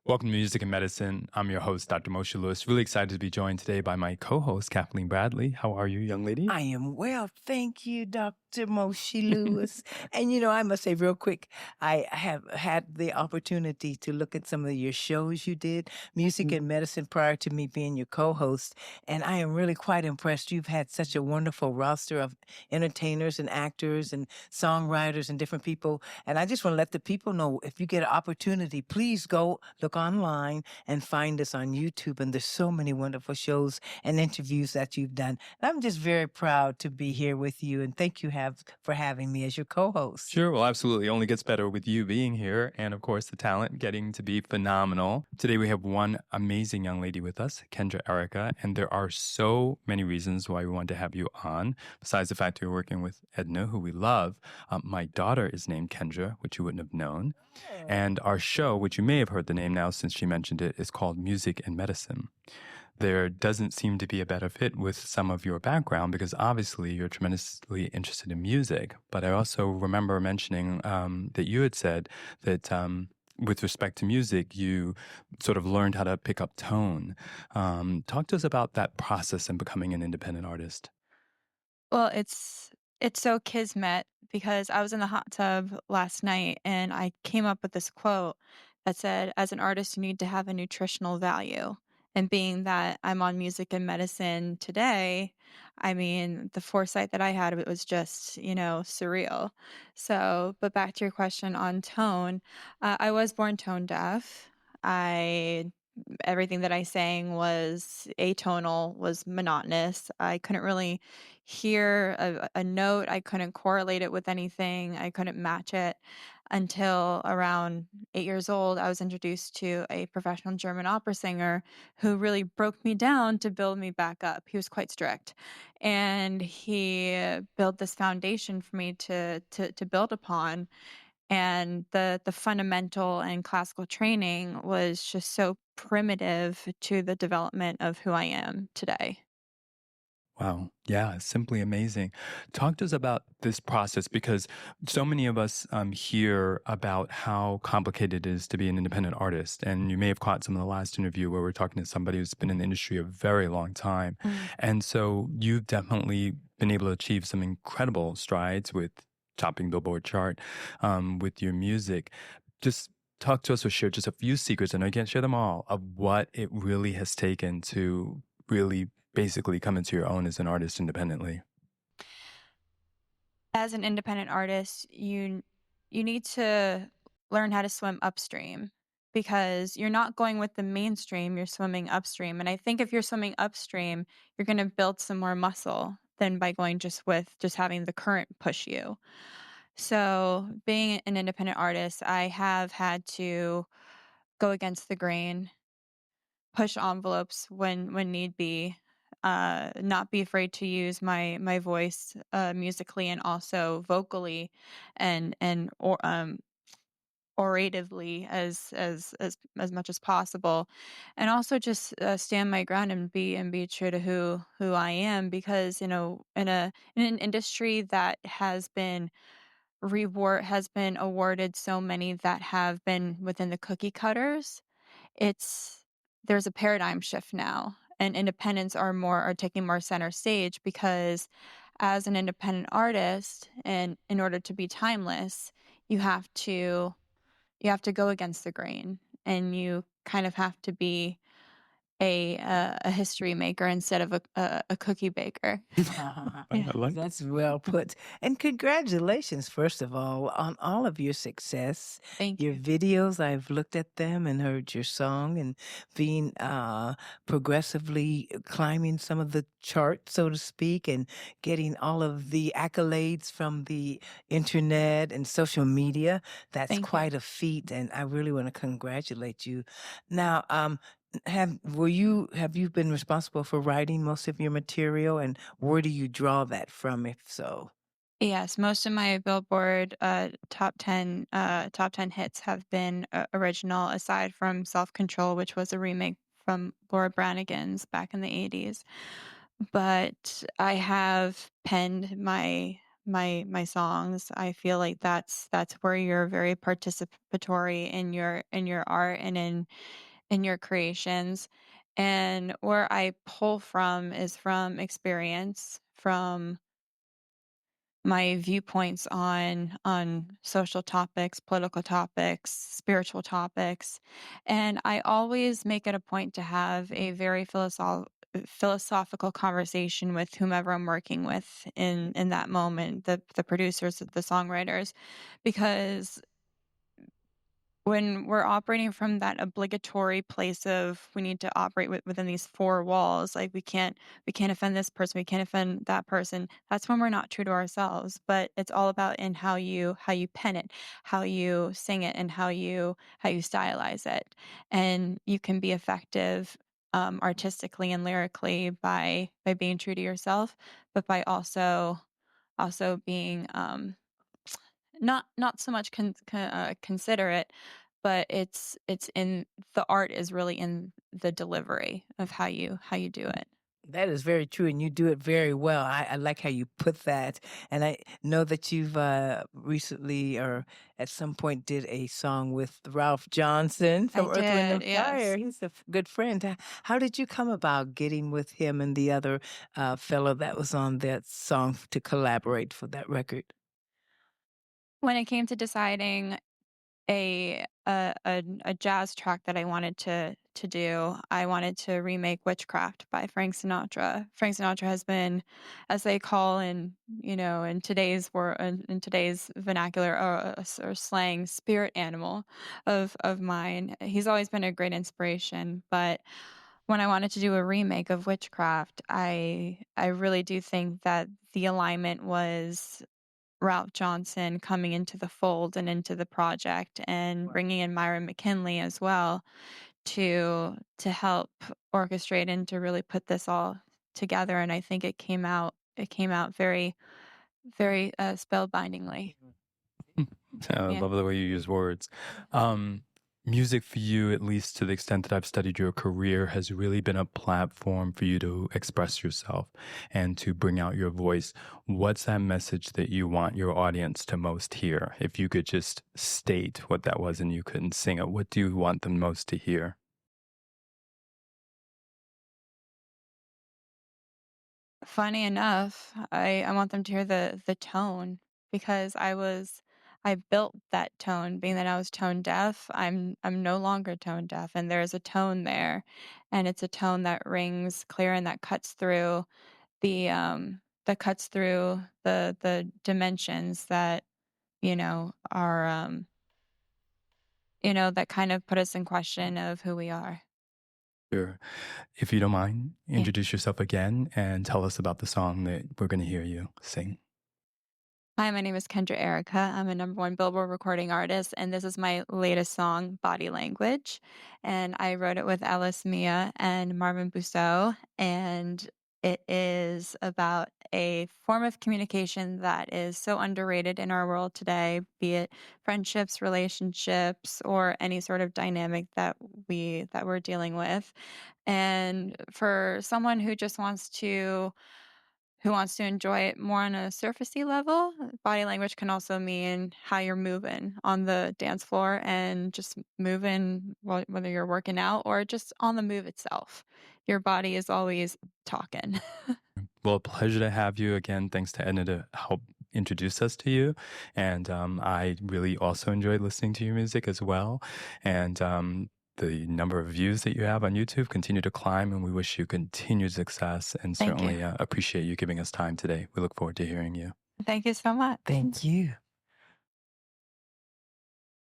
Welcome to Music and Medicine. I'm your host, Dr. Moshe Lewis. Really excited to be joined today by my co-host, Kathleen Bradley. How are you, young lady? I am well. Thank you, Dr. Moshe Lewis. And I must say real quick, I have had the opportunity to look at some of your shows you did, Music and Medicine, prior to me being your co-host. And I am really quite impressed. You've had such a wonderful roster of entertainers and actors and songwriters and different people. And I just want to let the people know, if you get an opportunity, please go look online and find us on YouTube. And there's so many wonderful shows and interviews that you've done. And I'm just very proud to be here with you. And thank you for having me as your co-host. Sure. Well, absolutely. It only gets better with you being here. And of course, the talent getting to be phenomenal. Today, we have one amazing young lady with us, Kendra Erika. And there are so many reasons why we want to have you on. Besides the fact you're working with Edna, who we love, my daughter is named Kendra, which you wouldn't have known. Oh. And our show, which you may have heard the name now since she mentioned it, is called Music and Medicine. There doesn't seem to be a better fit with some of your background because obviously you're tremendously interested in music. But I also remember mentioning that you had said that with respect to music, you sort of learned how to pick up tone. Talk to us about that process in becoming an independent artist. Well, it's so kismet because I was in the hot tub last night and I came up with this quote that said, as an artist, you need to have a nutritional value. And being that I'm on Music and Medicine today, I mean, the foresight that I had, it was just, surreal. So, but back to your question on tone, I was born tone deaf. Everything that I sang was atonal, was monotonous. I couldn't really hear a note. I couldn't correlate it with anything. I couldn't match it until around 8 years old. I was introduced to a professional German opera singer who really broke me down to build me back up. He was quite strict, and he built this foundation for me to build upon. And the fundamental and classical training was just so primitive to the development of who I am today. Wow. Yeah, simply amazing. Talk to us about this process because so many of us hear about how complicated it is to be an independent artist. And you may have caught some of the last interview where we're talking to somebody who's been in the industry a very long time. And so you've definitely been able to achieve some incredible strides with topping Billboard chart with your music. Just talk to us or share just a few secrets, I know you can't share them all, of what it really has taken to really basically come into your own as an artist independently. As an independent artist, you need to learn how to swim upstream because you're not going with the mainstream, you're swimming upstream. And I think if you're swimming upstream, you're going to build some more muscle than by going just having the current push you. So being an independent artist, I have had to go against the grain, push envelopes when need be, not be afraid to use my voice musically and also vocally or oratively as much as possible, and also just stand my ground and be true to who I am, because in an industry that has been awarded so many that have been within the cookie cutters, there's a paradigm shift now, and independents are taking more center stage, because as an independent artist, and in order to be timeless, you have to go against the grain, and you kind of have to be a history maker instead of a cookie baker. I like That's well put. And congratulations, first of all, on all of your success. Thank Your you. videos, I've looked at them and heard your song, and being progressively climbing some of the charts, so to speak, and getting all of the accolades from the internet and social media. That's Thank you. quite a feat, and I really want to congratulate you. Now, have you been responsible for writing most of your material, and where do you draw that from, if so? Yes, most of my Billboard top 10 hits have been original, aside from Self Control, which was a remake from Laura Branigan's back in the 80s. But I have penned my songs. I feel like that's where you're very participatory in your art and in your creations. And where I pull from is from experience, from my viewpoints on social topics, political topics, spiritual topics, and I always make it a point to have a very philosophical conversation with whomever I'm working with in that moment, the producers, the songwriters, because when we're operating from that obligatory place of we need to operate within these four walls, like we can't offend this person, we can't offend that person, that's when we're not true to ourselves. But it's all about in how you pen it, how you sing it, and how you stylize it. And you can be effective artistically and lyrically by being true to yourself, but by also being not so much considerate, but it's in the art is really in the delivery of how you do it. That is very true, and you do it very well. I like how you put that, and I know that you've recently or at some point did a song with Ralph Johnson I from Earth, Wind, did, and Fire. yes. He's a good friend. How did you come about getting with him and the other fellow that was on that song to collaborate for that record? When it came to deciding a jazz track that I wanted to do. I wanted to remake Witchcraft by Frank Sinatra. Frank Sinatra has been, as they call in today's word in today's vernacular or slang, spirit animal of mine. He's always been a great inspiration, but when I wanted to do a remake of Witchcraft, I really do think that the alignment was Ralph Johnson coming into the fold and into the project and bringing in Myron McKinley as well to help orchestrate and to really put this all together. And I think it came out very spellbindingly. I Yeah. love the way you use words. Um, Music for you, at least to the extent that I've studied your career, has really been a platform for you to express yourself and to bring out your voice. What's that message that you want your audience to most hear? If you could just state what that was and you couldn't sing it, what do you want them most to hear? Funny enough, I want them to hear the tone because I built that tone, being that I was tone deaf. I'm no longer tone deaf, and there's a tone there, and it's a tone that rings clear and that cuts through the dimensions that are that kind of put us in question of who we are. Sure. If you don't mind, Yeah. introduce yourself again and tell us about the song that we're going to hear you sing. Hi, my name is Kendra Erika. I'm a #1 Billboard recording artist, and this is my latest song, Body Language. And I wrote it with Alice Mia and Marvin Bousseau. And it is about a form of communication that is so underrated in our world today, be it friendships, relationships, or any sort of dynamic that we're dealing with. And for someone who wants to enjoy it more on a surfacey level, body language can also mean how you're moving on the dance floor and just moving whether you're working out or just on the move itself. Your body is always talking. Well, a pleasure to have you again. Thanks to Edna to help introduce us to you. And I really also enjoyed listening to your music as well. And the number of views that you have on YouTube continue to climb, and we wish you continued success and Thank you. certainly appreciate you giving us time today. We look forward to hearing you. Thank you so much. Thank you.